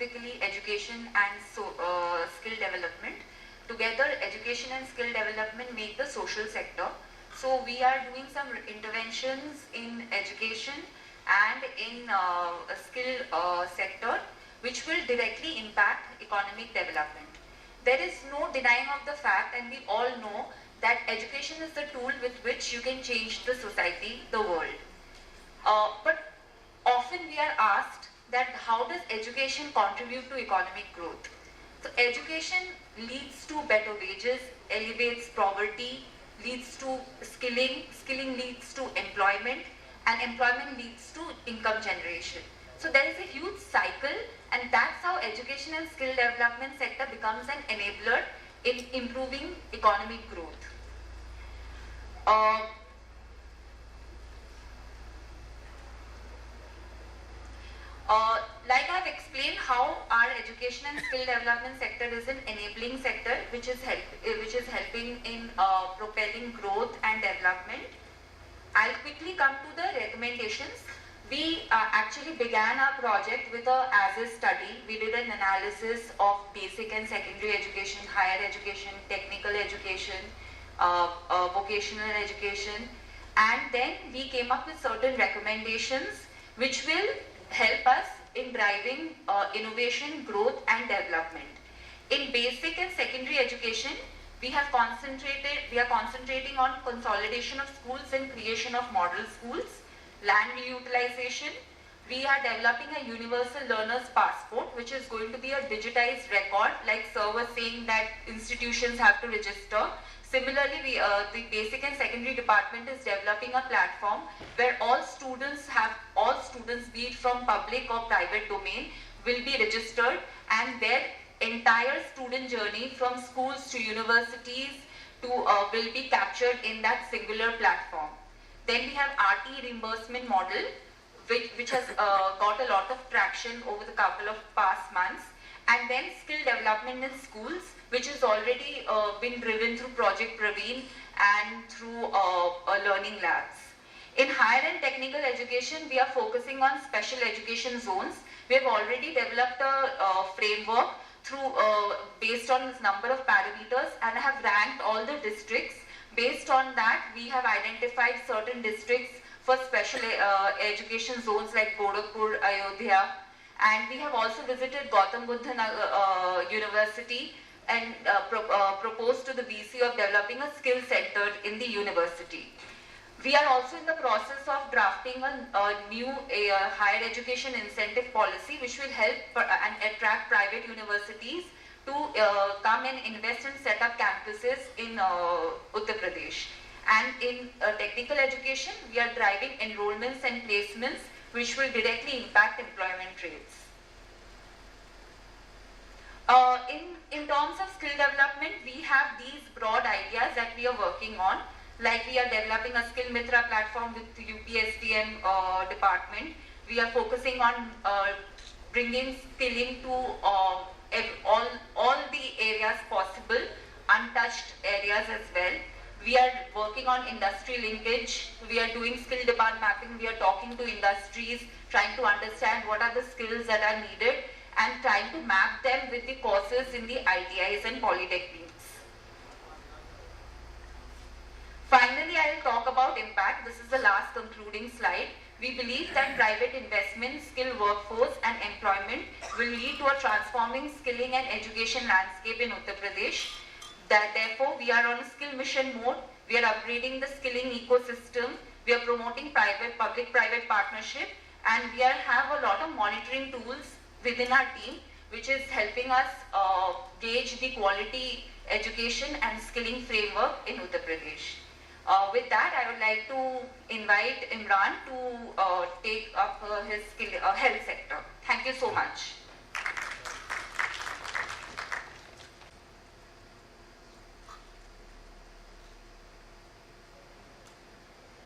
specifically education and skill development. Together, education and skill development make the social sector. So we are doing some interventions in education and in a skill sector, which will directly impact economic development. There is no denying of the fact, and we all know that education is the tool with which you can change the society, the world. But often we are asked that how does education contribute to economic growth? So education leads to better wages, elevates poverty, leads to skilling, skilling leads to employment, and employment leads to income generation. So there is a huge cycle, and that's how education and skill development sector becomes an enabler in improving economic growth. Like I have explained how our education and skill development sector is an enabling sector which is helping in propelling growth and development. I'll quickly come to the recommendations. We actually began our project with a as-is study. We did an analysis of basic and secondary education, higher education, technical education, vocational education, and then we came up with certain recommendations which will help us in driving innovation, growth and development. In basic and secondary education, we are concentrating on consolidation of schools and creation of model schools, land reutilization. We are developing a universal learner's passport, which is going to be a digitized record, like sir was saying that institutions have to register. Similarly, the basic and secondary department is developing a platform where all students, be it from public or private domain, will be registered, and their entire student journey from schools to universities will be captured in that singular platform. Then we have RT reimbursement model, which has got a lot of traction over the couple of past months. And then skill development in schools, which has already been driven through Project Praveen and through learning labs. In higher and technical education, we are focusing on special education zones. We have already developed a framework based on this number of parameters, and I have ranked all the districts. Based on that, we have identified certain districts for special education zones like Gorakhpur, Ayodhya, and we have also visited Gautam Buddha University and proposed to the VC of developing a skill center in the university. We are also in the process of drafting a new higher education incentive policy, which will help and attract private universities to come and invest and set up campuses in Uttar Pradesh. And in technical education, we are driving enrollments and placements, which will directly impact employment rates. In terms of skill development, we have these broad ideas that we are working on. Like we are developing a Skill Mitra platform with the UPSTM department. We are focusing on bringing skilling to all the areas possible, untouched areas as well. We are working on industry linkage. We are doing skill demand mapping. We are talking to industries, trying to understand what are the skills that are needed and trying to map them with the courses in the ITIs and polytechnics. Finally, I will talk about impact. This is the last concluding slide. We believe that private investment, skilled workforce and employment will lead to a transforming skilling and education landscape in Uttar Pradesh. That therefore, we are on a skill mission mode. We are upgrading the skilling ecosystem. We are promoting public-private partnership, and we have a lot of monitoring tools within our team, which is helping us gauge the quality education and skilling framework in Uttar Pradesh. With that, I would like to invite Imran to take up his health sector. Thank you so much.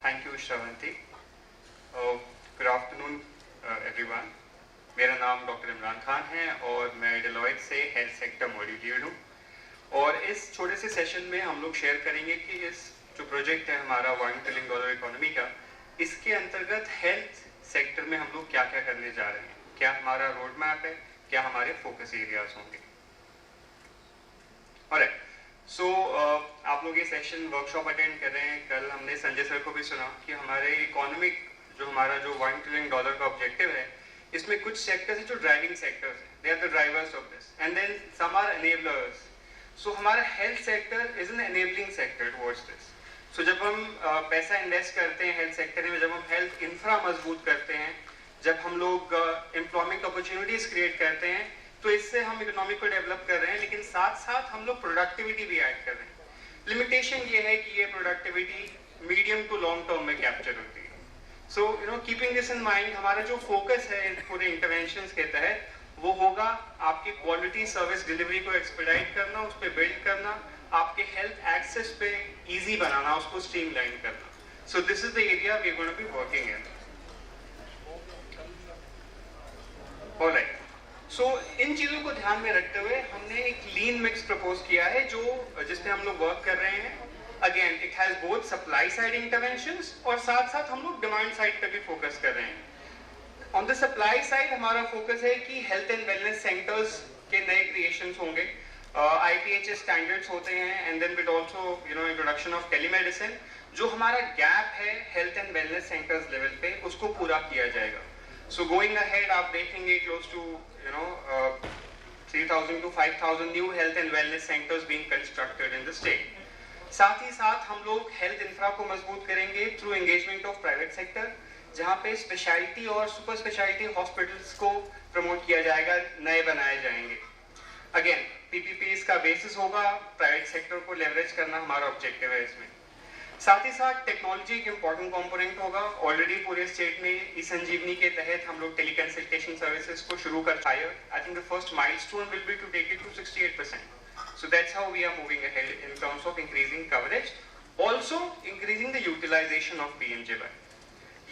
Thank you, Shravanti. Good afternoon, everyone. मेरा नाम doctor Imran Khan है और मैं Deloitte से health sector module lead हूँ। और इस छोटे से सेशन में हम लोग शेयर करेंगे कि इस जो प्रोजेक्ट है हमारा $1 ट्रिलियन इकोनॉमी का, इसके अंतर्गत हेल्थ सेक्टर में हम लोग क्या क्या करने जा रहे हैं, क्या हमारा रोड मैप है, क्या हमारे फोकस एरियाज होंगे। ऑलराइट, सो आप लोग ये सेशन वर्कशॉप अटेंड कर रहे हैं। कल हमने संजय सर को भी सुना कि हमारे इकोनॉमिक जो हमारा जो $1 ट्रिलियन का ऑब्जेक्टिव है, इसमें कुछ सेक्टर्स हैं जो ड्राइविंग सेक्टर्स हैं, they are the drivers of this, and then some are enablers. So हमारा health sector is an enabling sector towards this. So जब हम पैसा इन्वेस्ट करते हैं हेल्थ सेक्टर में, जब हम हेल्थ इंफ्रा मजबूत करते हैं, जब हम लोग एम्प्लॉयमेंट अपॉर्चुनिटीज क्रिएट करते हैं, तो इससे हम इकोनॉमी को डेवलप कर रहे हैं, लेकिन साथ साथ हम लोग प्रोडक्टिविटी भी ऐड कर रहे हैं। लिमिटेशन ये है कि ये productivity medium to long term में कैप्चर होती है। So keeping this in mind, हमारा जो फोकस है पूरे इंटरवेंशंस के तहत वो होगा आपकी क्वालिटी सर्विस डिलीवरी को एक्सपेडाइट करना, उस पर बिल्ड करना, आपके हेल्थ एक्सेस पे इजी बनाना, उसको स्ट्रीमलाइन करना। So this is the area we are going to be working in. Alright, so इन चीजों को ध्यान में रखते हुए हमने एक लीन मिक्स प्रपोज किया है जो जिसपे हम लोग वर्क कर रहे हैं। Again it has both supply side interventions और साथ साथ हम लोग डिमांड साइड पे भी फोकस कर रहे हैं। ऑन द सप्लाई साइड हमारा फोकस है कि हेल्थ एंड वेलनेस सेंटर्स के नए क्रिएशंस होंगे, IPHS स्टैंडर्ड्स होते हैं, and then with also introduction of telemedicine. जो हमारा गैप है health and wellness centres level पे, उसको पूरा किया जाएगा। सो गोइंग अहेड आप देखेंगे close to 3,000 to 5,000 new health and wellness centres being constructed in the state. साथ ही साथ हम लोग हेल्थ इंफ्रा को मजबूत करेंगे through engagement of private sector, जहां पे स्पेशलिटी और सुपर स्पेशलिटी हॉस्पिटल्स को प्रमोट किया जाएगा, नए बनाए जाएंगे। अगेन PPPs का बेसिस होगा, प्राइवेट सेक्टर को लेवरेज करना हमारा ऑब्जेक्टिव है इसमें। साथ ही साथ टेक्नोलॉजी एक इंपॉर्टेंट कंपोनेंट होगा। ऑलरेडी पूरे स्टेट में ई-संजीवनी के तहत हम लोग टेलीकंसल्टेशन सर्विसेज को शुरू कर पाए। I think the first milestone will be to take it to 68%. So that's how we are moving ahead in terms of increasing coverage, also increasing the utilization of PMJY.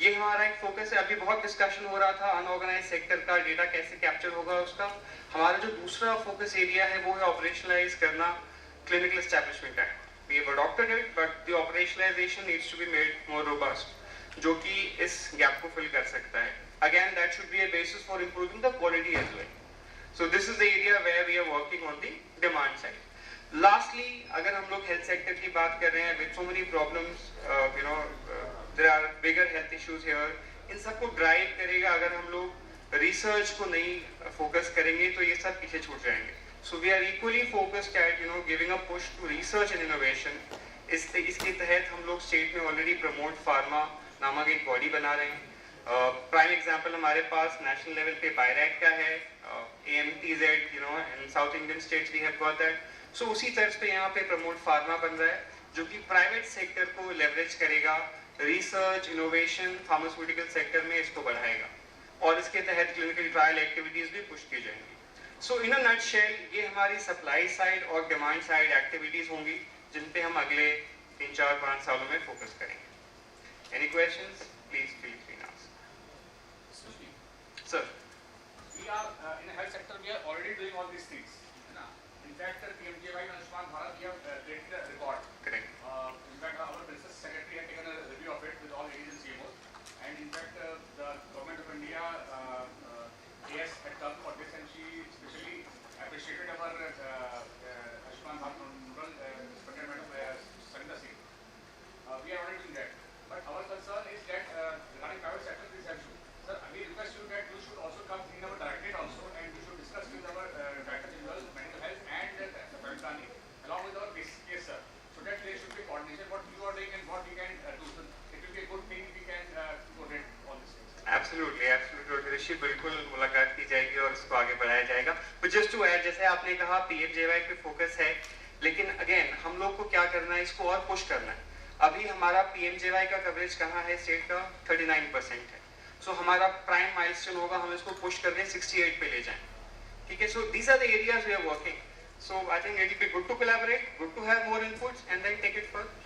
ये हमारा एक focus है। अभी बहुत डिस्कशन हो रहा था unorganised sector का डेटा कैसे कैप्चर होगा उसका। हमारा जो दूसरा फोकस एरिया है वो है ऑपरेशनलाइज करना clinical establishment act. We have adopted it, but the operationalization needs to be made more robust, जो कि इस गैप को फिल कर सकता है। Again, that should be a basis for improving the quality as well. So this is the area where we are working on the demand side. Lastly, अगर हम लोग health sector की बात कर रहे हैं, with so many problems, there are bigger health issues here. इन सबको drive करेगा अगर हम लोग research को नहीं focus करेंगे तो ये सब पीछे छूट जाएंगे। So we are equally focused at giving a push to research and innovation. इसके तहत हम लोग स्टेट में ऑलरेडी प्रमोट फार्मा नामक एक बॉडी बना रहे हैं। प्राइम एग्जांपल हमारे पास नेशनल लेवल पे बायरैक का है, AMTZ, in South Indian states we have got that. So उसी तर्ज पे यहाँ पे प्रमोट फार्मा बन रहा है जो कि प्राइवेट सेक्टर को लेवरेज करेगा, रिसर्च इनोवेशन फार्मास्यूटिकल सेक्टर में इसको बढ़ाएगा और इसके तहत क्लिनिकल ट्रायल एक्टिविटीज भी पुश की जाएंगी। सो इन अ नटशेल ये हमारी सप्लाई साइड और डिमांड साइड एक्टिविटीज होंगी जिन पे हम अगले 3, 4, 5 सालों में फोकस करेंगे। Any questions please feel free to ask. Sir, we are in the health sector, we are already doing all these things. In fact, PMJY and Ayushman Bharat, we have created a record. correct. In fact, our business secretary had taken a review of it with all ADs and CMOs. And in fact, the government of India, AS had come for this, and she especially appreciated our Ayushman Bharat Rural Department of Sanita Singh. We are already doing that. But our concern is that regarding private sector, this is issue. Sir, we request you that you should also come in our directorate also, and we should discuss with our Director General Medical Health and the Family Planning along with our basic case, sir. So that there should be coordination what you are doing and what we can do. So it will be a good thing we can coordinate all these things. Absolutely, absolutely ऋषि, बिल्कुल मुलाकात की जाएगी और इसको आगे बढ़ाया जाएगा। But just to add, जैसे आपने कहा PMJY पे फोकस है, लेकिन अगेन हम लोग को क्या करना है, इसको और पुश करना है। अभी हमारा PMJY का कवरेज कहाँ है, स्टेट का 39% है। सो हमारा प्राइम माइलस्टोन होगा, हम इसको पुश करके 68 पे ले जाएं। ठीक है, so these are the areas we are working. So I think it will be good to collaborate, good to have more inputs and then take it further.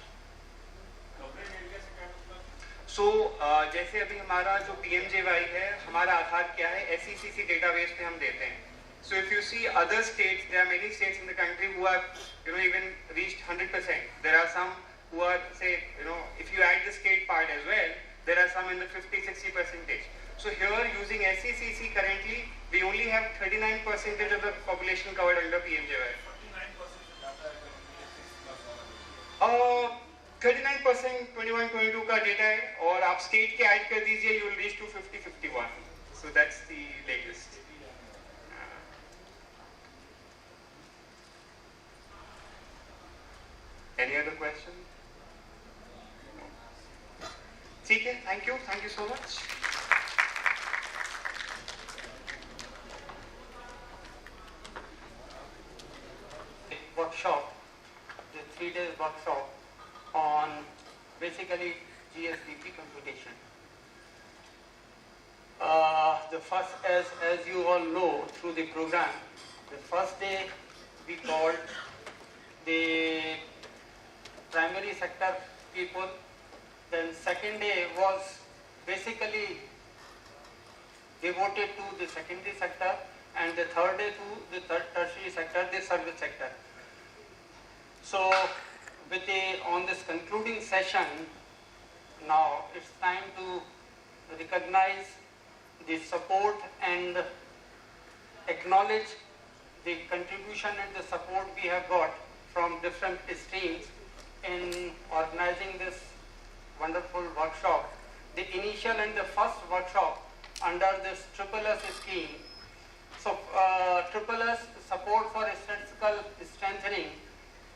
So जैसे अभी हमारा जो PMJY है, हमारा आधार क्या है, SECC डेटाबेस पे हम देते हैं। So if you see other states, there are many states in the country who have even reached 100%. There are some who are, say, if you add the state part as well, There are some in the 50-60 percentage. So here using SECC currently, we only have 39% of the population covered under PMJY. 39% 21-22 का data है और आप state के add कर दीजिए, you will reach to 50-51. So that's the latest. Any other question? No. ठीक है, thank you so much. Workshop, the 3-day workshop on basically GSDP computation. The first, as you all know through the program, the first day we called the primary sector people, then second day was basically devoted to the secondary sector, and the third day to the tertiary sector, the service sector. So on this concluding session, now it's time to recognize the support and acknowledge the contribution and the support we have got from different streams in organizing this wonderful workshop. The initial and the first workshop under this SSS scheme. So SSS, Support for Statistical Strengthening,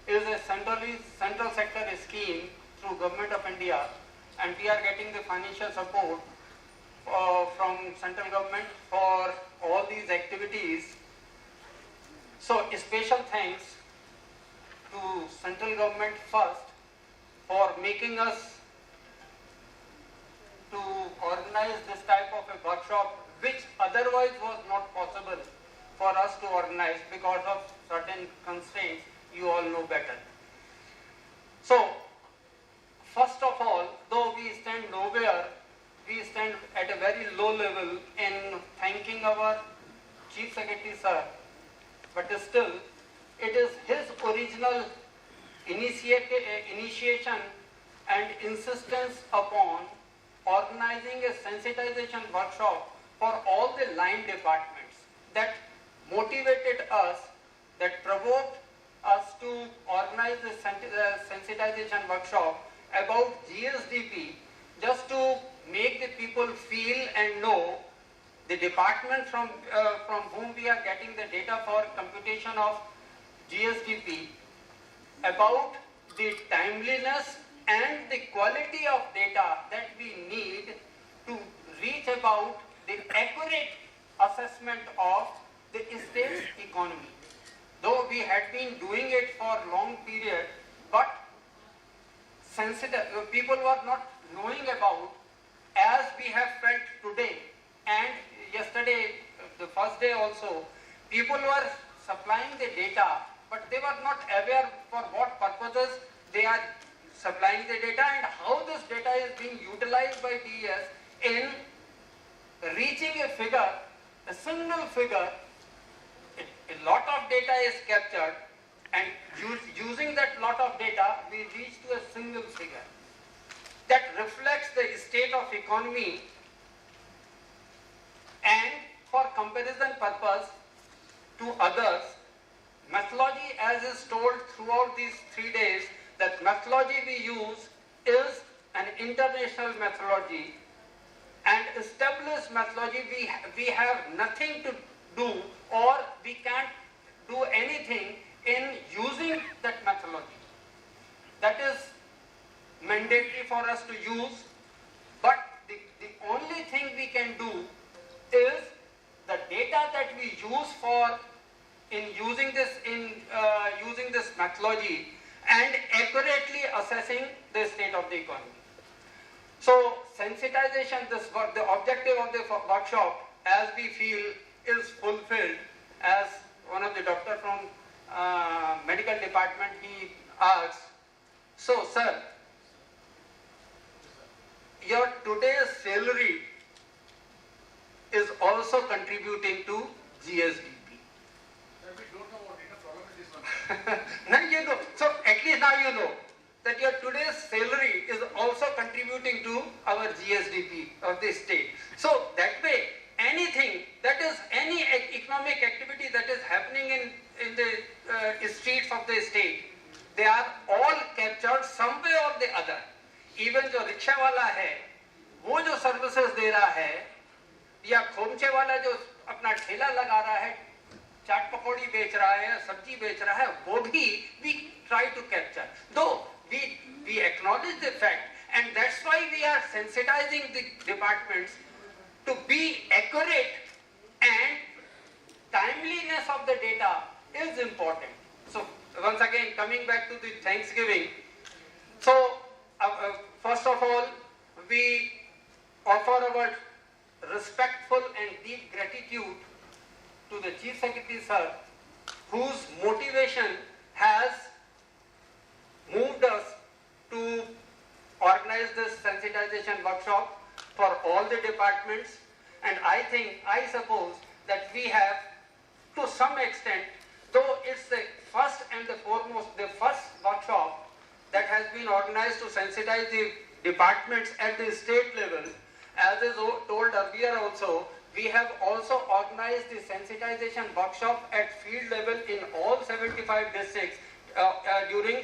is a central sector scheme through Government of India, and we are getting the financial support from central government for all these activities. So special thanks to central government first for making us to organize this type of a workshop, which otherwise was not possible for us to organize because of certain constraints. You all know better. So, first of all, though we stand nowhere, we stand at a very low level in thanking our Chief Secretary Sir, but still, it is his original initiation and insistence upon organizing a sensitization workshop for all the line departments that motivated us, that provoked us to organize the sensitization workshop about GSDP, just to make the people feel and know the department from whom we are getting the data for computation of GSDP, about the timeliness and the quality of data that we need to reach about the accurate assessment of the state's economy. Though we had been doing it for a long period, but people were not knowing about, as we have felt today and yesterday, the first day also, people were supplying the data, but they were not aware for what purposes they are supplying the data and how this data is being utilized by DES in reaching a figure, a single figure. A lot of data is captured, and using that lot of data, we reach to a single figure that reflects the state of economy, and for comparison purpose to others, methodology, as is told throughout these 3 days, that methodology we use is an international methodology, and established methodology we have nothing to do, or we can't do anything in using that methodology. That is mandatory for us to use, but the only thing we can do is the data that we use for using this methodology and accurately assessing the state of the economy. So sensitization, the objective of the workshop, as we feel, is fulfilled. As one of the doctor from medical department, he asks, so sir, your today's salary is also contributing to GSDP. We don't know what the problem is this one. Now you know. So at least now you know that your today's salary is also contributing to our GSDP. of the state. So that way, anything that is any economic activity that is happening in the streets of the state, they are all captured some way or the other. Even जो rickshaw वाला है, वो जो services दे रहा है, या खोमचे वाला जो अपना ठेला लगा रहा है, चाट पकौड़ी बेच रहा है, सब्जी बेच रहा है, वो भी we try to capture. Though we acknowledge the fact, and that's why we are sensitizing the departments to be accurate, and timeliness of the data is important. So once again, coming back to the Thanksgiving, so first of all, we offer our respectful and deep gratitude to the Chief Secretary Sir, whose motivation has moved us to organize this sensitization workshop for all the departments, and I suppose that we have, to some extent, though it's the first and the foremost, the first workshop that has been organized to sensitize the departments at the state level, as is told earlier also, we have also organized the sensitization workshop at field level in all 75 districts during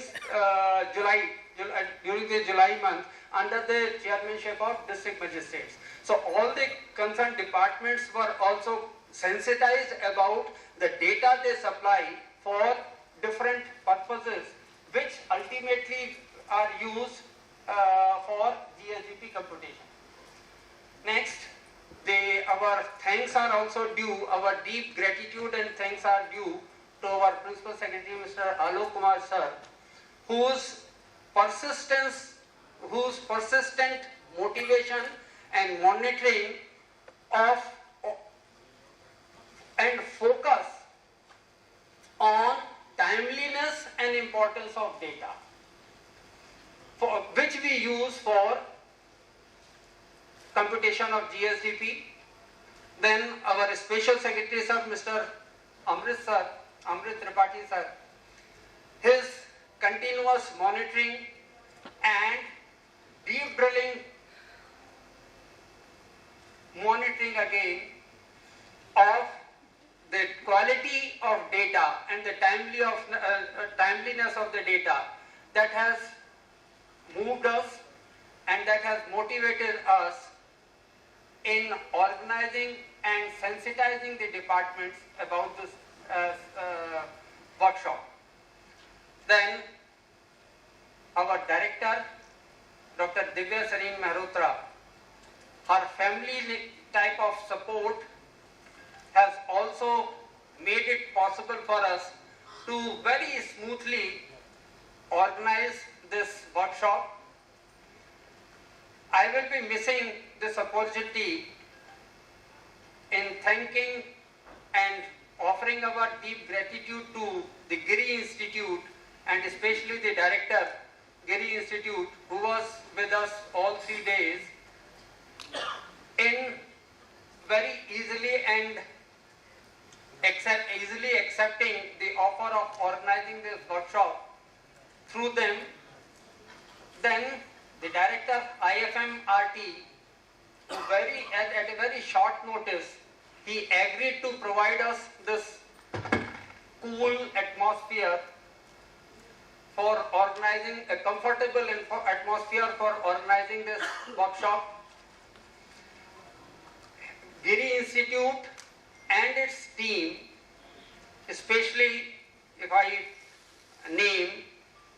the July month under the chairmanship of district magistrates. So all the concerned departments were also sensitized about the data they supply for different purposes, which ultimately are used for GSDP computation. Next, our thanks are also due, our deep gratitude and thanks are due to our Principal Secretary, Mr. Alok Kumar Sir, whose persistent motivation and monitoring of and focus on timeliness and importance of data, which we use for computation of GSDP. Then our Special Secretary Sir, Mr. Amrit Tripathi Sir, his continuous monitoring and deep drilling monitoring again of the quality of data and the timeliness of the data that has moved us and that has motivated us in organizing and sensitizing the departments about this workshop. Then our director, Dr. Divya Sareen Mehrotra, her family type of support has also made it possible for us to very smoothly organize this workshop. I will be missing this opportunity in thanking and offering our deep gratitude to the Giri Institute and especially the director, Giri Institute, who was with us all 3 days in very easily and easily accepting the offer of organizing this workshop through them. Then the director IFM-RT, at a very short notice, he agreed to provide us this cool atmosphere for organizing, a comfortable atmosphere for organizing this workshop. Giri Institute and its team, especially if I name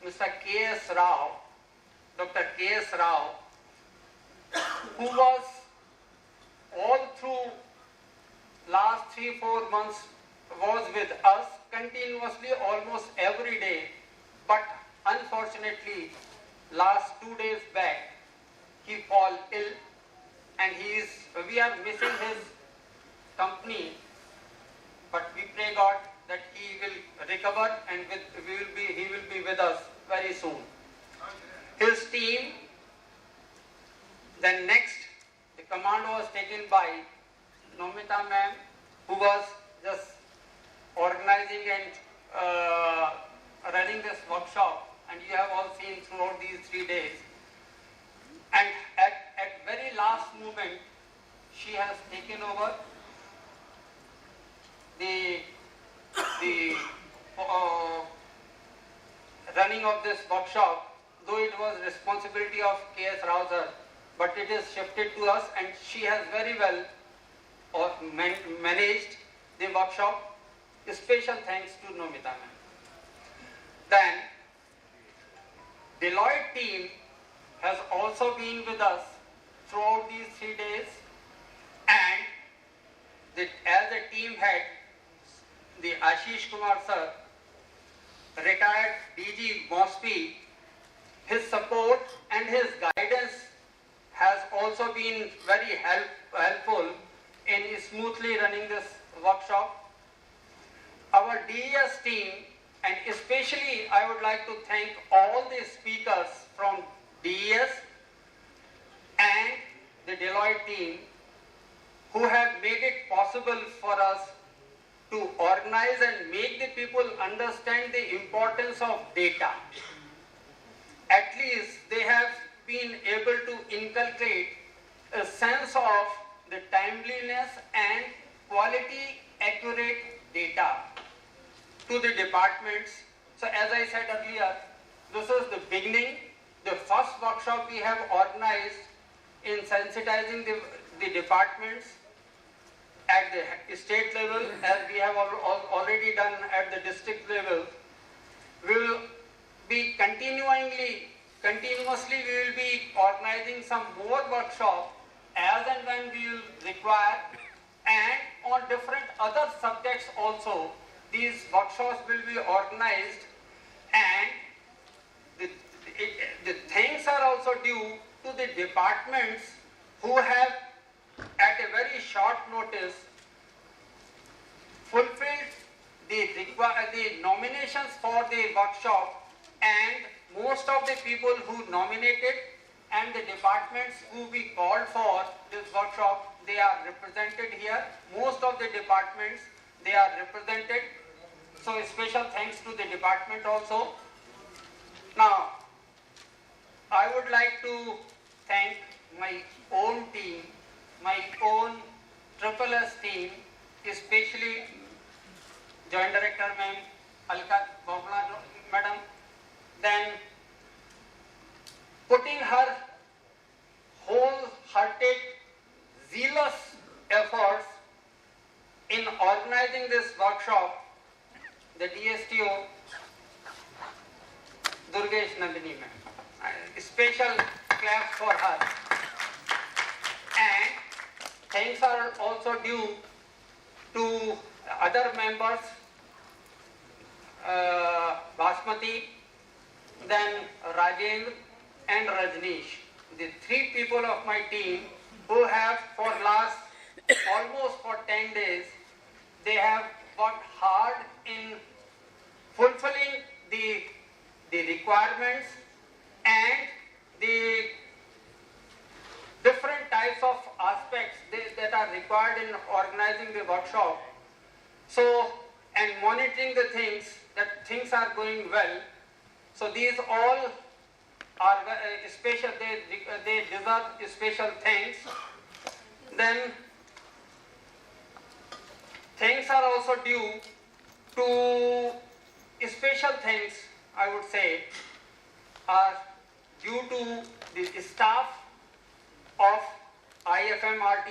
Mr. K.S. Rao, Dr. K.S. Rao, who was all through last 3-4 months was with us continuously almost every day, but unfortunately last 2 days back he fell ill and we are missing his company, but we pray God that he will recover and he will be with us very soon. His team, then next the command was taken by Nomita ma'am, who was just organizing and running this workshop, and you have all seen throughout these 3 days. And at very last moment, she has taken over the running of this workshop, though it was responsibility of K.S. Rao sir, but it is shifted to us, and she has very well managed the workshop. Special thanks to Nomita ma'am. Then Deloitte team has also been with us throughout these 3 days, and as a team head, the Ashish Kumar sir, retired DG Mosby, his support and his guidance has also been very helpful in smoothly running this workshop. Our DES team, and especially I would like to thank all the speakers from DES and the Deloitte team who have made it possible for us to organize and make the people understand the importance of data. At least they have been able to inculcate a sense of the timeliness and quality accurate data to the departments. So as I said earlier, this is the beginning, the first workshop we have organized in sensitizing the departments at the state level, as we have already done at the district level. We will be continuously we will be organizing some more workshops as and when we will require, and on different other subjects also. These workshops will be organized, and the thanks are also due to the departments who have at a very short notice fulfilled the nominations for the workshop, and most of the people who nominated and the departments who we called for this workshop, they are represented here. Most of the departments, they are represented. So a special thanks to the department also. Now, I would like to thank my own team, my own SSS team, especially Joint Director Ma'am, Alka Bobla Madam, then putting her wholehearted, zealous efforts in organizing this workshop, the DSTO, Durgesh Nandini ma'am. A special clap for her. And thanks are also due to other members, Basmati, then Rajendra and Rajneesh, the 3 people of my team who have for last almost for 10 days, they have worked hard in fulfilling the requirements and the different types of aspects that are required in organizing the workshop. So, and monitoring the things, that things are going well. So these all are special, they deserve special thanks. Then thanks are also due to special thanks, I would say, are due to the staff of IFMRT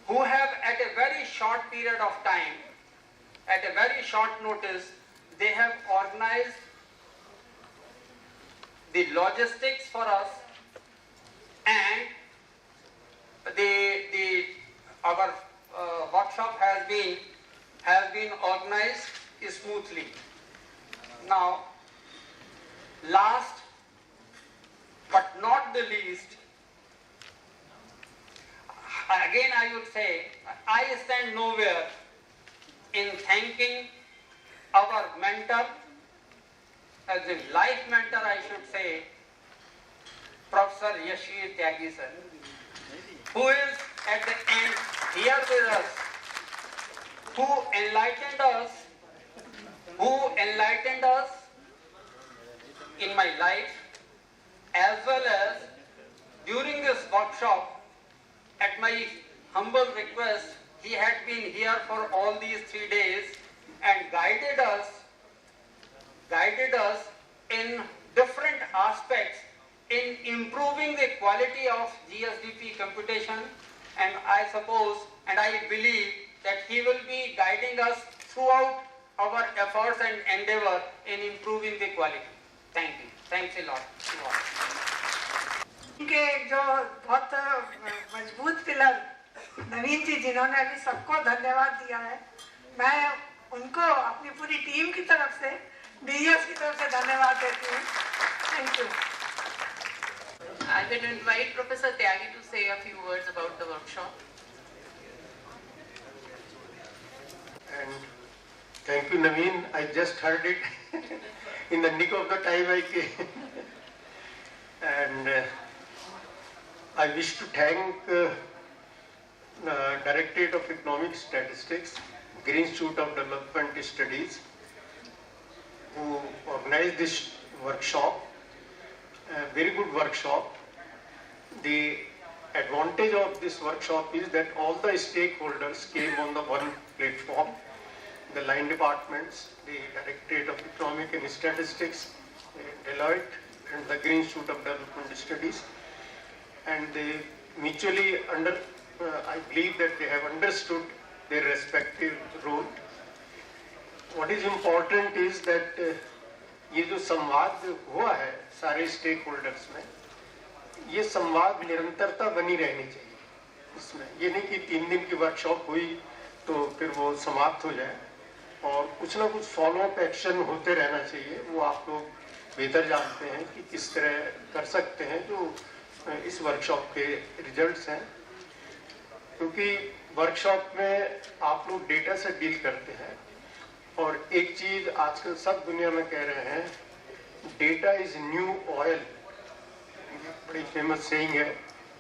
who have at a very short period of time, at a very short notice, they have organized the logistics for us, and our workshop has been organized smoothly. Now, last but not the least, again I would say, I stand nowhere in thanking our mentor, as a life mentor I should say, Professor Yashir Tyagi sir, who is at the end here with us, who enlightened us in my life, as well as during this workshop, at my humble request, he had been here for all these 3 days and guided us in different aspects in improving the quality of GSDP computation, and I suppose and I believe that he will be guiding us throughout our efforts and endeavor in improving the quality. Thank you. Thanks a lot to all. इनके जो बहुत मजबूत pillar नवीन जी जिन्होंने अभी सबको धन्यवाद दिया है, मैं उनको अपनी पूरी टीम की तरफ से डीएस की तरफ से धन्यवाद देती हूँ. Thank you. I will invite Professor Tyagi to say a few words about the workshop. And thank you, Naveen. I just heard it in the nick of the time I came. And I wish to thank Directorate of Economic Statistics, Green Institute of Development Studies, who organized this workshop. A very good workshop. The advantage of this workshop is that all the stakeholders came on the one platform. The line departments, the Directorate of Economic and Statistics, Deloitte, and the Green Institute of Development Studies, and they mutually I believe that they have understood their respective role. What is important is that ये जो संवाद हुआ है सारे stakeholders में, ये संवाद निरंतरता बनी रहनी चाहिए. इसमें ये नहीं कि 3 दिन की वर्कशॉप हुई तो फिर वो समाप्त हो जाए, और कुछ ना कुछ फॉलो अप एक्शन होते रहना चाहिए. वो आप लोग बेहतर जानते हैं कि किस तरह कर सकते हैं जो इस वर्कशॉप के रिजल्ट्स हैं, क्योंकि वर्कशॉप में आप लोग डेटा से डील करते हैं. और एक चीज आजकल सब दुनिया में कह रहे हैं, डेटा इज न्यू ऑयल. बड़ी फेमस सेइंग है,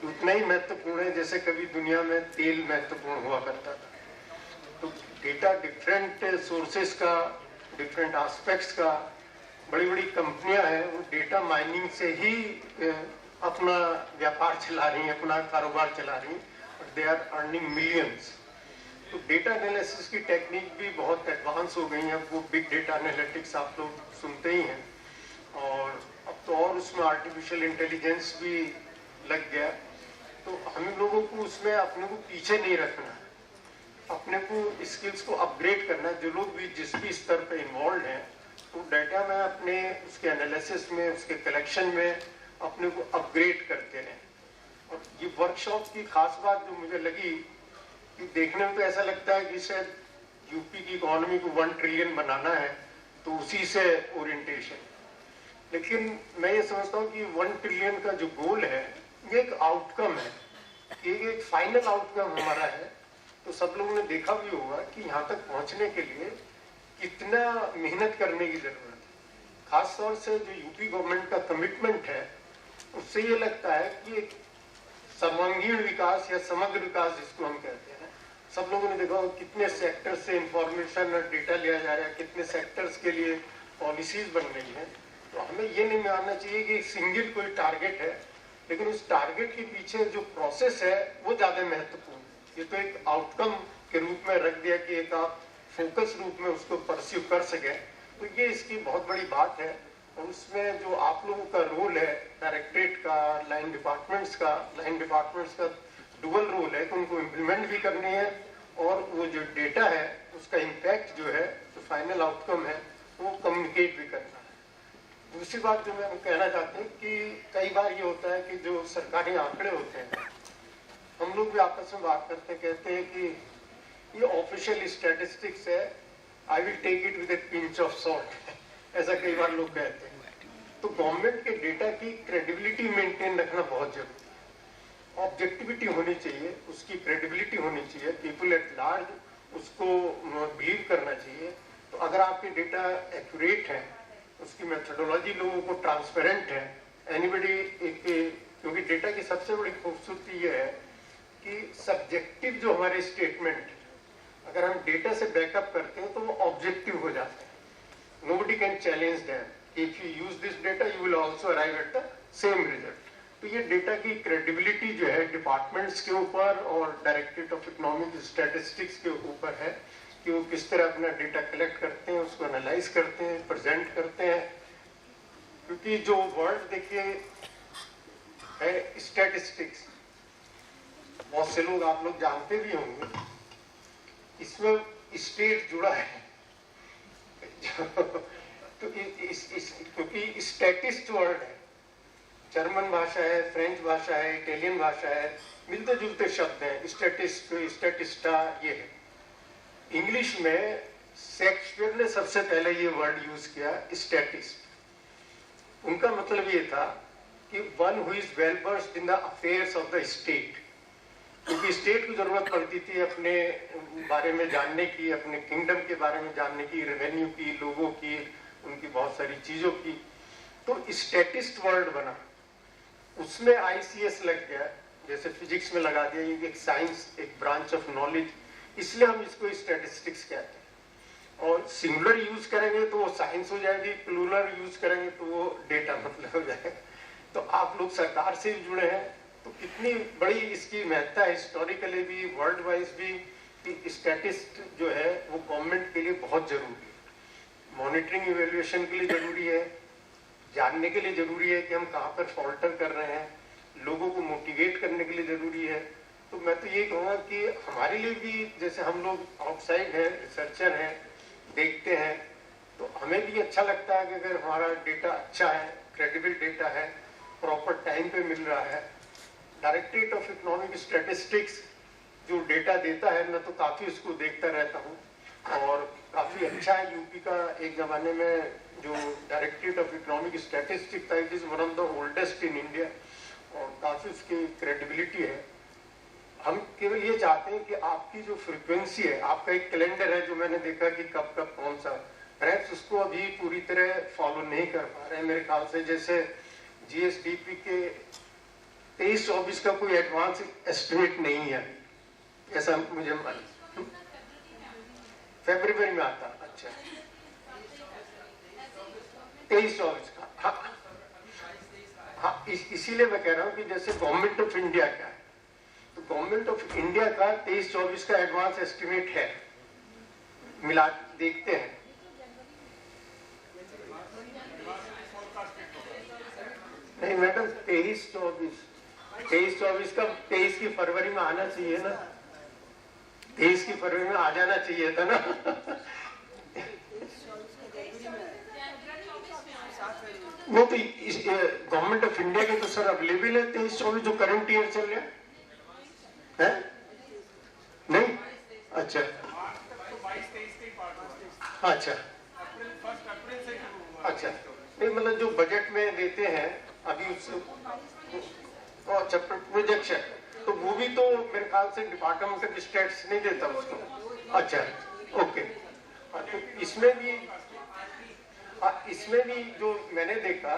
उतना ही महत्वपूर्ण है जैसे कभी दुनिया में तेल महत्वपूर्ण हुआ करता था. तो डेटा डिफरेंट सोर्सेस का, डिफरेंट एस्पेक्ट्स का, बड़ी बड़ी कंपनियां हैं वो डेटा माइनिंग से ही अपना व्यापार चला रही हैं, अपना कारोबार चला रही हैं. They are earning millions. तो डेटा एनालिसिस की टेक्निक भी बहुत एडवांस हो गई है. वो बिग डेटा एनालिटिक्स आप लोग सुनते ही हैं, और अब तो और उसमें आर्टिफिशियल इंटेलिजेंस भी लग गया. तो हम लोगों को उसमें अपने को पीछे नहीं रखना है, अपने को स्किल्स को अपग्रेड करना है. जो लोग भी जिस भी स्तर पे इन्वॉल्व हैं, तो डेटा में अपने उसके एनालिसिस में, उसके कलेक्शन में अपने को अपग्रेड करते रहें. और ये वर्कशॉप की खास बात जो मुझे लगी कि देखने में तो ऐसा लगता है कि शायद यूपी की इकोनॉमी को 1 ट्रिलियन बनाना है तो उसी से ओरिएंटेशन. लेकिन मैं ये समझता हूँ कि 1 ट्रिलियन का जो गोल है ये एक आउटकम है, ये एक फाइनल आउटकम हमारा है. तो सब लोगों ने देखा भी होगा कि यहाँ तक पहुँचने के लिए कितना मेहनत करने की जरूरत है. खासतौर से जो यूपी गवर्नमेंट का कमिटमेंट है, उससे ये लगता है कि एक सर्वांगीण विकास या समग्र विकास जिसको हम कहते हैं, सब लोगों ने देखा कितने सेक्टर से इंफॉर्मेशन और डेटा लिया जा रहा है, कितने सेक्टर्स के लिए पॉलिसीज बन रही हैं. तो हमें ये नहीं मानना चाहिए कि सिंगल कोई टारगेट है, लेकिन उस टारगेट के पीछे जो प्रोसेस है वो ज़्यादा महत्वपूर्ण है. ये तो एक आउटकम के रूप में रख दिया कि एक आप फोकस रूप में उसको परस्यू कर सके, तो ये इसकी बहुत बड़ी बात है. और उसमें जो आप लोगों का रोल है, डायरेक्टरेट का, लाइन डिपार्टमेंट्स का डुअल रोल है कि उनको इम्प्लीमेंट भी करनी है, और वो जो डेटा है उसका इम्पैक्ट जो है, जो फाइनल आउटकम है, वो कम्युनिकेट भी करना है. दूसरी बात जो मैं कहना चाहती हूँ कि कई बार ये होता है कि जो सरकारी आंकड़े होते हैं, हम लोग भी आपस में बात करते कहते हैं कि ये ऑफिशियल स्टैटिस्टिक्स है, I will take it with a pinch of salt. ऐसा कई बार लोग कहते हैं. तो गवर्नमेंट के डेटा की क्रेडिबिलिटी मेंटेन रखना बहुत जरूरी है. ऑब्जेक्टिविटी होनी चाहिए, उसकी क्रेडिबिलिटी होनी चाहिए, पीपल एट लार्ज उसको बिलीव करना चाहिए. तो अगर आपके डेटा एक्यूरेट है, उसकी मेथोडोलॉजी लोगों को ट्रांसपेरेंट है, एनीबडी, क्योंकि डेटा की सबसे बड़ी खूबसूरती ये है कि सब्जेक्टिव जो हमारे स्टेटमेंट, अगर हम डेटा से बैकअप करते हैं तो वो ऑब्जेक्टिव हो जाते हैं. Nobody can challenge them. If you use this data, you will also arrive at the same result. तो ये डेटा की क्रेडिबिलिटी जो है डिपार्टमेंट्स के ऊपर और डायरेक्टरेट ऑफ इकोनॉमिक स्टैटिस्टिक्स के ऊपर है कि वो किस तरह अपना डेटा कलेक्ट करते हैं, उसको एनालाइज करते हैं, प्रेजेंट करते हैं। क्योंकि जो वर्ड देखिए है स्टैटिस्टिक्स, बहुत से लोग आप लोग जानते भी होंगे, इसमें स्टेट जुड़ा है तो क्योंकि स्टैटिस्ट वर्ड है, जर्मन भाषा है, फ्रेंच भाषा है, इटालियन भाषा है, मिलते जुलते शब्द हैं, स्टैटिस्ट, स्टैटिस्टा, ये है। इंग्लिश में शेक्सपियर ने सबसे पहले ये वर्ड यूज किया स्टैटिस्ट। उनका मतलब ये था कि one who is well versed in the affairs of the state, क्योंकि स्टेट को जरूरत पड़ती थी अपने बारे में जानने की, अपने किंगडम के बारे में जानने की, रेवेन्यू की, लोगों की, उनकी बहुत सारी चीजों की। तो स्टैटिस्ट वर्ड बना, उसमें आईसीएस लग गया, जैसे फिजिक्स में लगा दिया, ये एक साइंस, एक ब्रांच ऑफ नॉलेज, इसलिए हम इसको स्टैटिस्टिक्स कहते हैं। और सिंगुलर यूज करेंगे तो वो साइंस हो जाएगी, प्लूरल यूज करेंगे तो वो डेटा मतलब हो जाएगा। तो आप लोग सरकार से भी जुड़े हैं, तो कितनी बड़ी इसकी महत्ता है हिस्टोरिकली भी, वर्ल्ड वाइज भी, कि स्टैटिस्ट जो है वो गवर्नमेंट के लिए बहुत जरूरी है। मॉनिटरिंग इवेल्युएशन के लिए जरूरी है, जानने के लिए जरूरी है कि हम कहाँ पर फॉल्टर कर रहे हैं, लोगों को मोटिवेट करने के लिए जरूरी है। तो मैं तो ये कहूँगा कि हमारे लिए भी, जैसे हम लोग आउटसाइड हैं, रिसर्चर हैं, देखते हैं, तो हमें भी अच्छा लगता है कि अगर हमारा डेटा अच्छा है, क्रेडिबल डेटा है, प्रॉपर टाइम पे मिल रहा है। डायरेक्टरेट ऑफ इकोनॉमिक स्टैटिस्टिक्स जो डेटा देता है, मैं तो काफ़ी उसको देखता रहता हूँ और काफ़ी अच्छा है। यूपी का एक ज़माने में जो डायरेक्टरेट ऑफ इकोनॉमिक स्टैटिस्टिक्स था, it is one of the oldest in India और काफ़ी उसकी क्रेडिबिलिटी है। हम केवल ये चाहते हैं कि आपकी जो फ्रीक्वेंसी है, आपका एक कैलेंडर है जो मैंने देखा कि कब कब कौन सा, परहैप्स उसको अभी पूरी तरह फॉलो नहीं कर पा रहे हैं मेरे ख्याल से। जैसे जीएसडीपी के 23-24 का कोई एडवांस एस्टिमेट नहीं है, ऐसा मुझे मालूम। फरवरी में आता, अच्छा 23-24 का, हाँ हाँ, इसीलिए मैं कह रहा हूँ कि जैसे गवर्नमेंट ऑफ इंडिया का, तो गवर्नमेंट ऑफ इंडिया का 23-24 का एडवांस एस्टिमेट है, मिला देखते हैं। नहीं मैडम, 23-24 का 23 की फरवरी में आना चाहिए ना, 23 की फरवरी में आ जाना चाहिए था ना। वो तो गवर्नमेंट ऑफ इंडिया के तो सर अवेलेबल है 23-24 जो करंट ईयर चल रहा है, नहीं? अच्छा अच्छा अच्छा, नहीं मतलब जो बजट में देते हैं अभी उससे, अच्छा प्रोजेक्शन, तो वो भी तो मेरे ख्याल से डिपार्टमेंट ऑफ स्टेट्स नहीं देता उसको। अच्छा ओके, तो इसमें भी जो मैंने देखा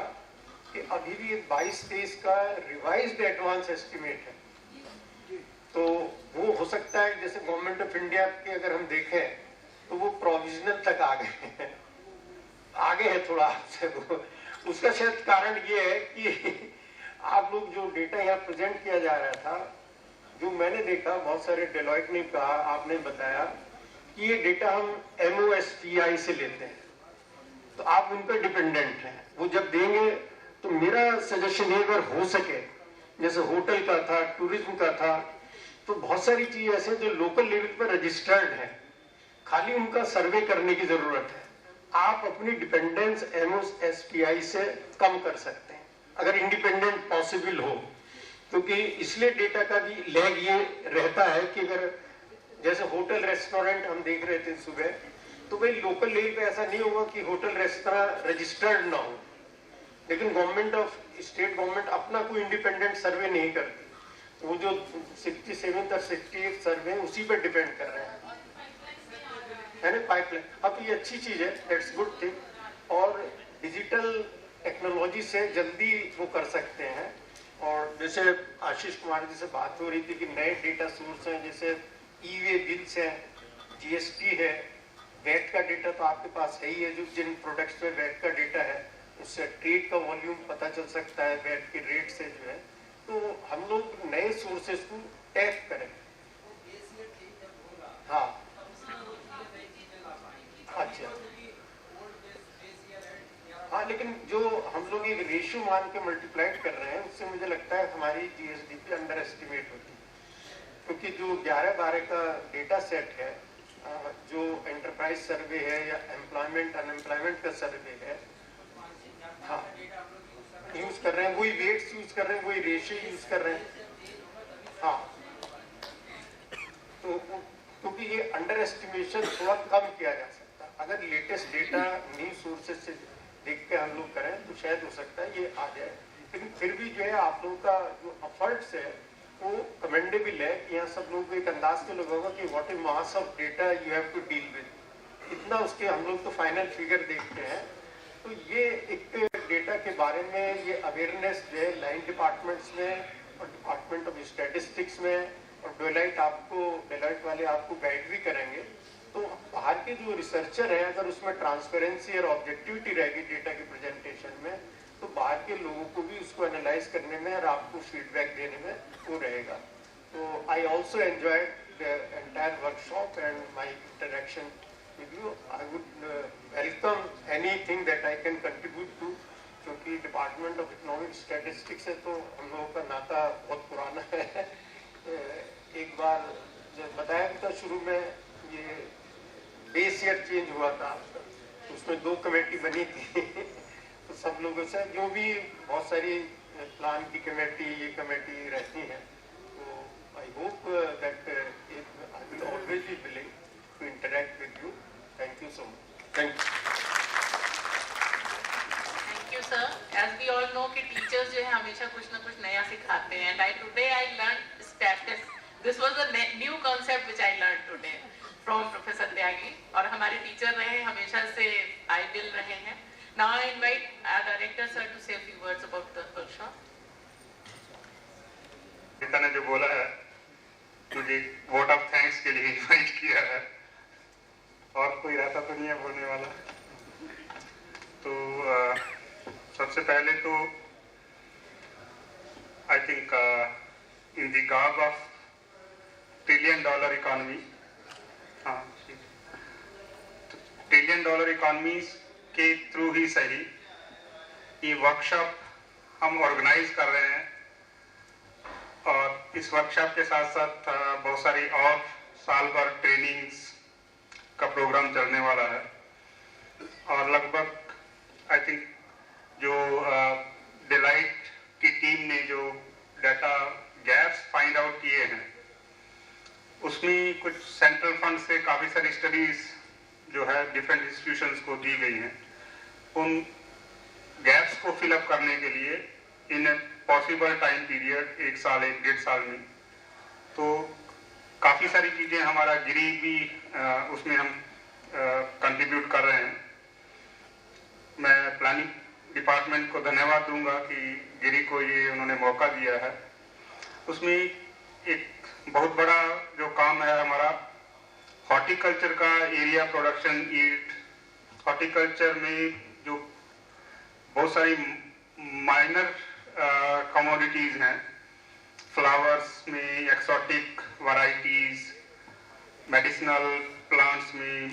कि अभी भी 22-23 का रिवाइज्ड एडवांस एस्टिमेट है, तो वो हो सकता है जैसे गवर्नमेंट ऑफ इंडिया के अगर हम देखें तो वो प्रोविजनल तक आ गए हैं, आगे है थोड़ा आपसे वो। उसका शायद कारण ये है कि आप लोग जो डेटा यहाँ प्रेजेंट किया जा रहा था, जो मैंने देखा, बहुत सारे डेलॉयट ने कहा, आपने बताया कि ये डेटा हम MOSPI से लेते हैं, तो आप उन पर डिपेंडेंट हैं। वो जब देंगे तो मेरा सजेशन है अगर हो सके, जैसे होटल का था, टूरिज्म का था, तो बहुत सारी चीज ऐसे जो लोकल लेवल पर रजिस्टर्ड है, खाली उनका सर्वे करने की जरूरत है। आप अपनी डिपेंडेंस MOSPI से कम कर सकते हैं अगर इंडिपेंडेंट पॉसिबल हो, क्योंकि इसलिए डेटा का भी लैग ये रहता है कि अगर जैसे होटल रेस्टोरेंट हम देख रहे थे सुबह, तो भाई लोकल लेवल पे ऐसा नहीं होगा कि होटल रेस्टोरेंट रजिस्टर्ड ना हो, लेकिन गवर्नमेंट ऑफ स्टेट गवर्नमेंट अपना कोई इंडिपेंडेंट सर्वे नहीं करती, वो जो 67 और 68 सर्वे उसी पर डिपेंड कर रहे हैं, है ना, पाइपलाइन। अब ये अच्छी चीज है, दैट्स गुड थिंग, और डिजिटल टेक्नोलॉजी से जल्दी वो कर सकते हैं। और जैसे आशीष कुमार जी से बात हो रही थी कि नए डेटा सोर्स हैं, जैसे ई-वे बिल्स है, GST है, वैट का डेटा तो आपके पास है ही है, जो जिन प्रोडक्ट्स में वैट का डेटा है उससे ट्रेड का वॉल्यूम पता चल सकता है बैट के रेट से जो है। तो हम लोग नए सोर्सेस को टैप करें। हाँ अच्छा हाँ, लेकिन जो हम लोग एक रेशियो मान के मल्टीप्लाइड कर रहे हैं उससे मुझे लगता है हमारी जीएसडीपी अंडर एस्टिमेट होती है, क्योंकि जो 11-12 का डेटा सेट है, जो एंटरप्राइज सर्वे है या एम्प्लॉयमेंट अनएम्प्लॉयमेंट का सर्वे है, हाँ यूज कर रहे हैं, वही वेट्स यूज कर रहे हैं, वही रेशियो यूज कर रहे हैं। हाँ तो क्योंकि ये अंडर एस्टिमेशन थोड़ा कम किया जा सकता है। अगर लेटेस्ट डेटा न्यू सोर्सेज से देख के हम लोग करें तो शायद हो सकता है ये आ जाए, लेकिन फिर भी जो है आप लोगों का जो एफर्ट्स है वो कमेंडेबल है कि यहाँ सब लोग एक अंदाज से लोग होगा कि what is mass of data you have to deal with, इतना उसके हम लोग तो फाइनल फिगर देखते हैं। तो ये एक डेटा के बारे में ये अवेयरनेस जो है लाइन डिपार्टमेंट्स में और डिपार्टमेंट ऑफ स्टैटिस्टिक्स में, और डेलाइट वाले आपको गाइड भी करेंगे। तो बाहर के जो रिसर्चर हैं अगर उसमें ट्रांसपेरेंसी और ऑब्जेक्टिविटी रहेगी डेटा के प्रेजेंटेशन में, तो बाहर के लोगों को भी उसको एनालाइज करने में और आपको फीडबैक देने में वो रहेगा। तो I also enjoyed the entire workshop and my interaction with you. I would welcome anything that I can contribute to, क्योंकि डिपार्टमेंट ऑफ इकोनॉमिक स्टैटिस्टिक्स है तो हम लोगों का नाता बहुत पुराना है। एक बार जब बताया था शुरू में ये बेस ईयर चेंज हुआ था, उसमें 2 कमेटी बनी थी तो सब लोगों से जो भी बहुत सारी प्लान की कमेटी ये कमेटी रहती हैं, तो I hope that I will always be willing to interact with you. Thank you so much. Thank you. Thank you, sir. As we all know कि teachers जो है हमेशा कुछ ना कुछ नया सिखाते हैं, and today I learned statistics. This was a new concept which I learned today from Professor Tyagi, और हमारे टीचर रहे हमेशा से आइडियल रहे हैं। Now I invite our director sir to say a few words about the workshop. पिता ने जो बोला है मुझे वोट ऑफ थैंक्स के लिए इनवाइट किया है, और कोई रहता तो नहीं है बोलने वाला। तो सबसे पहले तो I think in the garb of $1 trillion economy, हाँ $1 trillion इकोनॉमी के थ्रू ही सही ये वर्कशॉप हम ऑर्गेनाइज कर रहे हैं, और इस वर्कशॉप के साथ साथ बहुत सारी और साल भर ट्रेनिंग्स का प्रोग्राम चलने वाला है। और लगभग आई थिंक जो डेलाइट की टीम ने जो डाटा गैप्स फाइंड आउट किए हैं उसमें कुछ सेंट्रल फंड से काफ़ी सारी स्टडीज जो है डिफरेंट इंस्टीट्यूशंस को दी गई हैं। उन गैप्स को फिलअप करने के लिए इन पॉसिबल टाइम पीरियड 1 साल 1-1.5 साल में, तो काफ़ी सारी चीज़ें हमारा गिरी भी उसमें हम कंट्रीब्यूट कर रहे हैं। मैं प्लानिंग डिपार्टमेंट को धन्यवाद दूंगा कि गिरी को ये उन्होंने मौका दिया है। उसमें एक बहुत बड़ा जो काम है हमारा हॉर्टिकल्चर का एरिया प्रोडक्शन यील्ड। हॉर्टिकल्चर में जो बहुत सारी माइनर कमोडिटीज हैं, फ्लावर्स में एक्सोटिक वैरायटीज, मेडिसिनल प्लांट्स में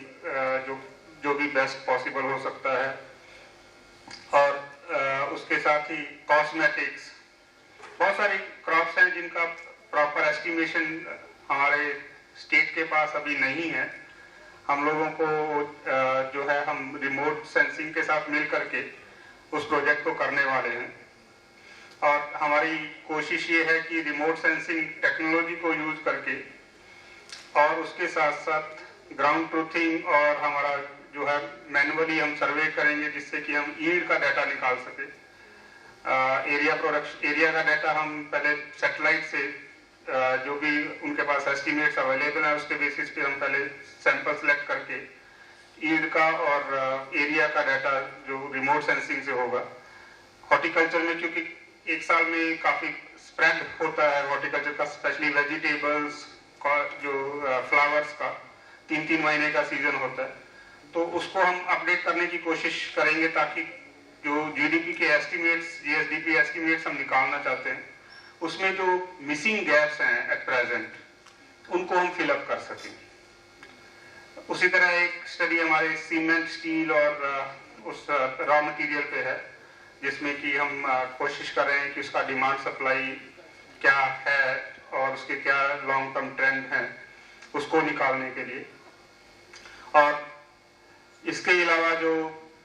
जो भी बेस्ट पॉसिबल हो सकता है, और उसके साथ ही कॉस्मेटिक्स, बहुत सारी क्रॉप्स हैं जिनका प्रॉपर एस्टिमेशन हमारे स्टेट के पास अभी नहीं है। हम लोगों को जो है हम रिमोट सेंसिंग के साथ मिल करके उस प्रोजेक्ट को करने वाले हैं, और हमारी कोशिश ये है कि रिमोट सेंसिंग टेक्नोलॉजी को यूज करके और उसके साथ साथ ग्राउंड ट्रूथिंग और हमारा जो है मैनुअली हम सर्वे करेंगे जिससे कि हम यील्ड का डाटा निकाल सके। एरिया का डाटा हम पहले सैटेलाइट से जो भी उनके पास एस्टिमेट्स अवेलेबल है उसके बेसिस पे हम पहले सैंपल सेलेक्ट करके यील्ड का और एरिया का डाटा जो रिमोट सेंसिंग से होगा। हॉर्टिकल्चर में क्योंकि 1 साल में काफी स्प्रेड होता है हॉर्टिकल्चर का, स्पेशली वेजिटेबल्स का, जो फ्लावर्स का 3-3 महीने का सीजन होता है, तो उसको हम अपडेट करने की कोशिश करेंगे ताकि जो जीडीपी के एस्टिमेट्स, जीएसडीपी एस्टिमेट्स हम निकालना चाहते हैं, उसमें जो मिसिंग गैप्स हैं एट प्रेजेंट, उनको हम फिलअप कर सकें। उसी तरह एक स्टडी हमारे सीमेंट, स्टील और उस रॉ मटेरियल पे है, जिसमें कि हम कोशिश कर रहे हैं कि उसका डिमांड सप्लाई क्या है और उसके क्या लॉन्ग टर्म ट्रेंड हैं, उसको निकालने के लिए। और इसके अलावा जो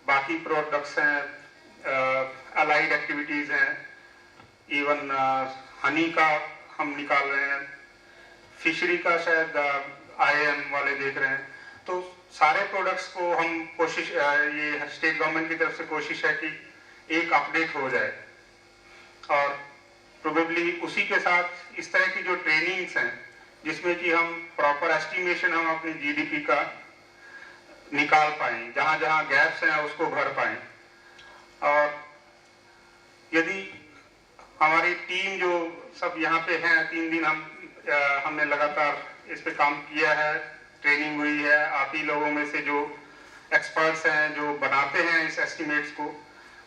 बाकी प्रोडक्ट्स हैं, अलाइड एक्टिविटीज़ हैं, इवन हनी का हम निकाल रहे हैं, फिशरी का शायद IIM वाले देख रहे हैं। तो सारे प्रोडक्ट्स को हम कोशिश, ये स्टेट गवर्नमेंट की तरफ से कोशिश है कि एक अपडेट हो जाए, और प्रोबेबली उसी के साथ इस तरह की जो ट्रेनिंग्स हैं जिसमें कि हम प्रॉपर एस्टिमेशन हम अपनी जीडीपी का निकाल पाएं, जहां जहां गैप्स हैं उसको भर पाएं। और यदि हमारी टीम जो सब यहाँ पे हैं, 3 दिन हमने लगातार इस पे काम किया है, ट्रेनिंग हुई है, आप ही लोगों में से जो एक्सपर्ट्स हैं जो बनाते हैं इस एस्टिमेट्स को,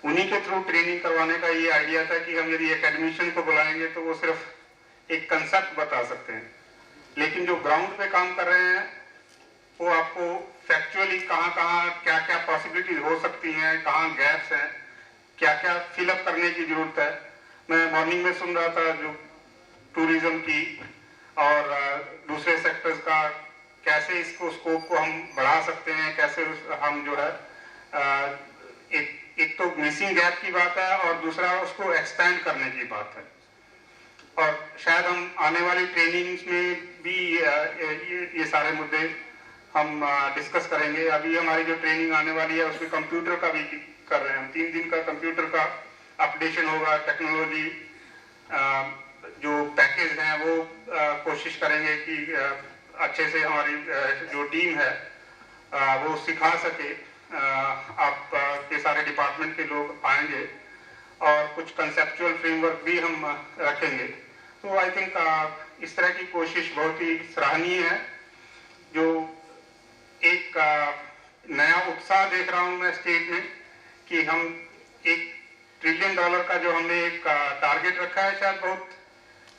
उन्हीं के थ्रू ट्रेनिंग करवाने का ये आइडिया था कि हम यदि एकेडमिशियन को बुलाएंगे तो वो सिर्फ एक कंसेप्ट बता सकते हैं, लेकिन जो ग्राउंड पे काम कर रहे हैं वो आपको फैक्चुअली कहाँ क्या क्या पॉसिबिलिटीज हो सकती हैं, कहाँ गैप्स हैं, क्या क्या फिलअप करने की जरूरत है। मैं मॉर्निंग में सुन रहा था जो टूरिज्म की और दूसरे सेक्टर्स का, कैसे इसको स्कोप को हम बढ़ा सकते हैं, कैसे हम जो है एक तो मिसिंग गैप की बात है और दूसरा उसको एक्सपेंड करने की बात है। और शायद हम आने वाली ट्रेनिंग्स में भी ये सारे मुद्दे हम डिस्कस करेंगे। अभी हमारी जो ट्रेनिंग आने वाली है उसमें कंप्यूटर का भी कर रहे हैं हम, 3 दिन का कंप्यूटर का अपडेशन होगा, टेक्नोलॉजी जो पैकेज हैं वो कोशिश करेंगे कि अच्छे से हमारी जो टीम है वो सिखा सके। आप के सारे डिपार्टमेंट के लोग आएंगे और कुछ कंसेप्चुअल फ्रेमवर्क भी हम रखेंगे। तो आई थिंक इस तरह की कोशिश बहुत ही सराहनीय है। जो एक नया उत्साह देख रहा हूं मैं स्टेट में कि हम $1 ट्रिलियन का जो हमने एक टारगेट रखा है, शायद बहुत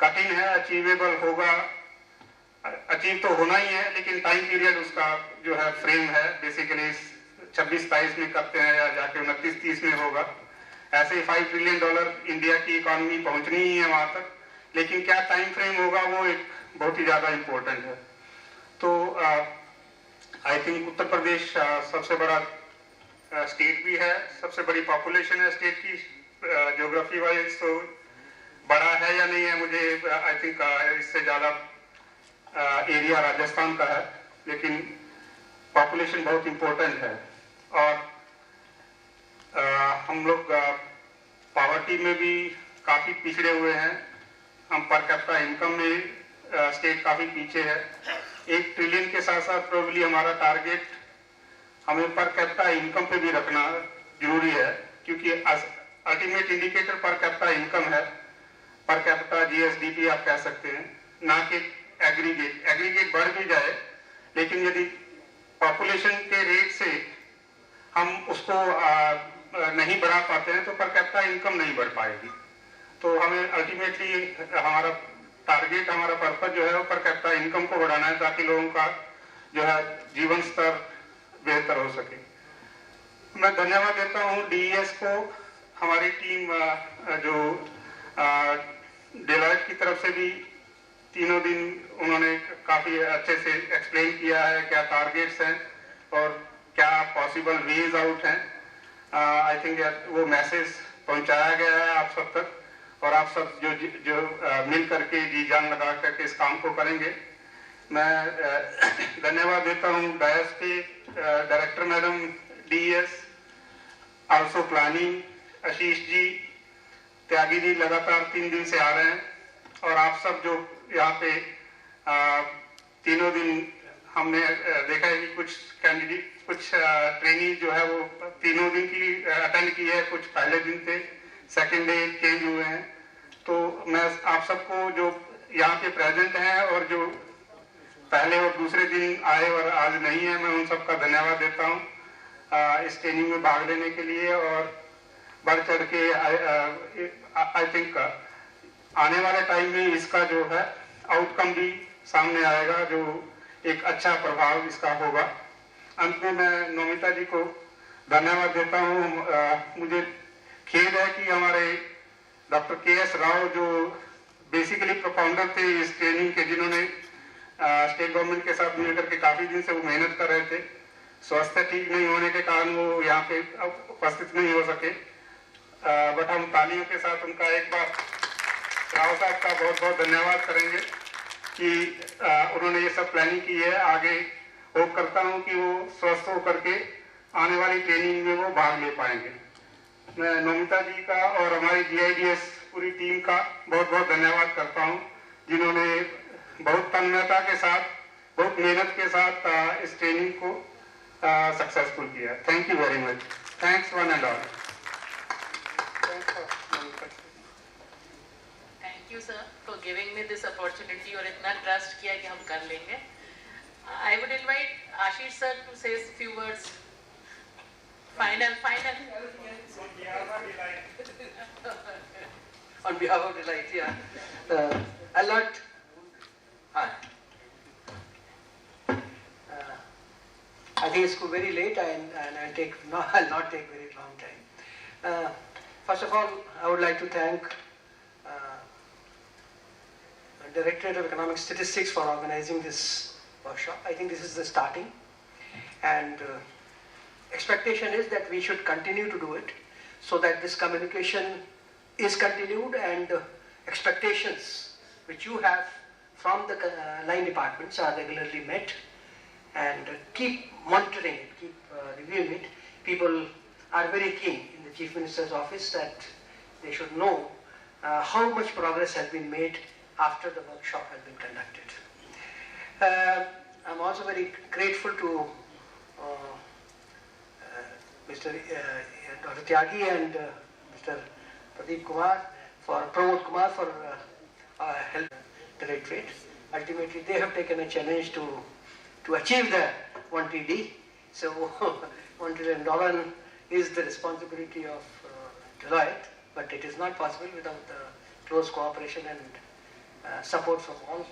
कठिन है, अचीवेबल होगा, अचीव तो होना ही है, लेकिन टाइम पीरियड उसका जो है फ्रेम है, बेसिकली 26-27 में करते हैं या जाके 29-30 में होगा। ऐसे ही $5 ट्रिलियन इंडिया की इकोनॉमी पहुंचनी ही है वहां तक, लेकिन क्या टाइम फ्रेम होगा वो एक बहुत ही ज्यादा इम्पोर्टेंट है। तो आई थिंक उत्तर प्रदेश सबसे बड़ा स्टेट भी है, सबसे बड़ी पॉपुलेशन है स्टेट की, ज्योग्राफी वाइज तो बड़ा है या नहीं है मुझे आई थिंक इससे ज्यादा एरिया राजस्थान का है, लेकिन पॉपुलेशन बहुत इम्पोर्टेंट है। और हम लोग पॉवर्टी में भी काफी पिछड़े हुए हैं, हम पर कैपिटा इनकम में स्टेट काफी पीछे है। 1 ट्रिलियन के साथ साथ प्रोबेबली हमारा टारगेट हमें पर कैपिटा इनकम पे भी रखना जरूरी है, क्योंकि ultimate indicator per capita income है, पर कैपिटा जीएसडीपी आप कह सकते हैं, ना कि एग्रीगेट बढ़ भी जाए, लेकिन यदि पॉपुलेशन के रेट से हम उसको नहीं बढ़ा पाते हैं तो पर कैपिटा इनकम नहीं बढ़ पाएगी। तो हमें अल्टीमेटली हमारा टारगेट, हमारा पर्पस जो है वो पर कैपिटा इनकम को बढ़ाना है, ताकि लोगों का जो है जीवन स्तर बेहतर हो सके। मैं धन्यवाद देता हूँ DES को, हमारी टीम जो डेलॉयट की तरफ से भी 3 दिन उन्होंने काफी अच्छे से एक्सप्लेन किया है क्या टारगेट्स हैं और क्या पॉसिबल वेज आउट हैं। आई थिंक वो मैसेज पहुंचाया गया है आप सब तक, और आप सब जो मिल करके जी जान लगा करके इस काम को करेंगे। मैं धन्यवाद देता हूं डायस के director madam DES, also planning Ashish ji, Tyagi ji लगातार 3 दिन से आ रहे हैं, और आप सब जो यहाँ पे 3 दिन हमने देखा है कि कुछ कैंडिडेट, कुछ ट्रेनिंग जो है वो 3 दिन की अटेंड की है, कुछ पहले दिन थे, सेकेंड डे चेंज हुए हैं। तो मैं आप सबको जो यहाँ पे प्रेजेंट हैं और जो पहले और दूसरे दिन आए और आज नहीं है, मैं उन सबका धन्यवाद देता हूँ इस ट्रेनिंग में भाग लेने के लिए। और बढ़ चढ़ के आई थिंक आने वाले टाइम में इसका जो है आउटकम भी सामने आएगा, जो एक अच्छा प्रभाव इसका होगा। अंत में मैं नौमिता जी को धन्यवाद देता हूँ। मुझे खेद है कि हमारे डॉक्टर के.एस. राव जो बेसिकली प्रोफाउंडर थे इस ट्रेनिंग के, जिन्होंने स्टेट गवर्नमेंट के साथ मिलकर के काफी दिन से वो मेहनत कर रहे थे, स्वास्थ्य ठीक नहीं होने के कारण वो यहाँ पे उपस्थित नहीं हो सके। बट हम तालियों के साथ उनका एक बार राव साहब का बहुत बहुत धन्यवाद करेंगे कि उन्होंने ये सब प्लानिंग की है। आगे होप करता हूँ कि वो स्वस्थ होकर के आने वाली ट्रेनिंग में वो भाग ले पाएंगे। मैं नौमिता जी का और हमारी GIDS पूरी टीम का बहुत बहुत धन्यवाद करता हूँ, जिन्होंने बहुत तन्मयता के साथ, बहुत मेहनत के साथ इस ट्रेनिंग को सक्सेसफुल किया। Thank you very much. Thanks one and all. Thank you sir for giving me this opportunity और इतना trust किया कि हम कर लेंगे। I would invite Ashish sir to say a few words. Final. On behalf of Delight, yeah. A lot. Hi. I think it's very late and I'll not take very long time. First of all, I would like to thank Directorate of Economic Statistics for organizing this workshop. I think this is the starting, and expectation is that we should continue to do it so that this communication is continued and expectations which you have from the line departments are regularly met, and keep monitoring, keep reviewing it. People are very keen in the Chief Minister's office that they should know how much progress has been made after the workshop has been conducted. I'm also very grateful to Mr. Dr. Tyagi and Mr. Pramod Kumar for help directorate. Ultimately, they have taken a challenge to achieve the 1 TD. So $1 trillion is the responsibility of Deloitte, but it is not possible without the close cooperation and support from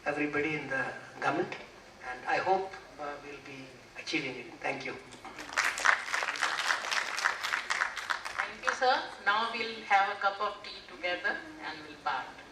everybody in the government, and I hope we'll be achieving it. Thank you. Thank you, sir. Now we'll have a cup of tea together and we'll part.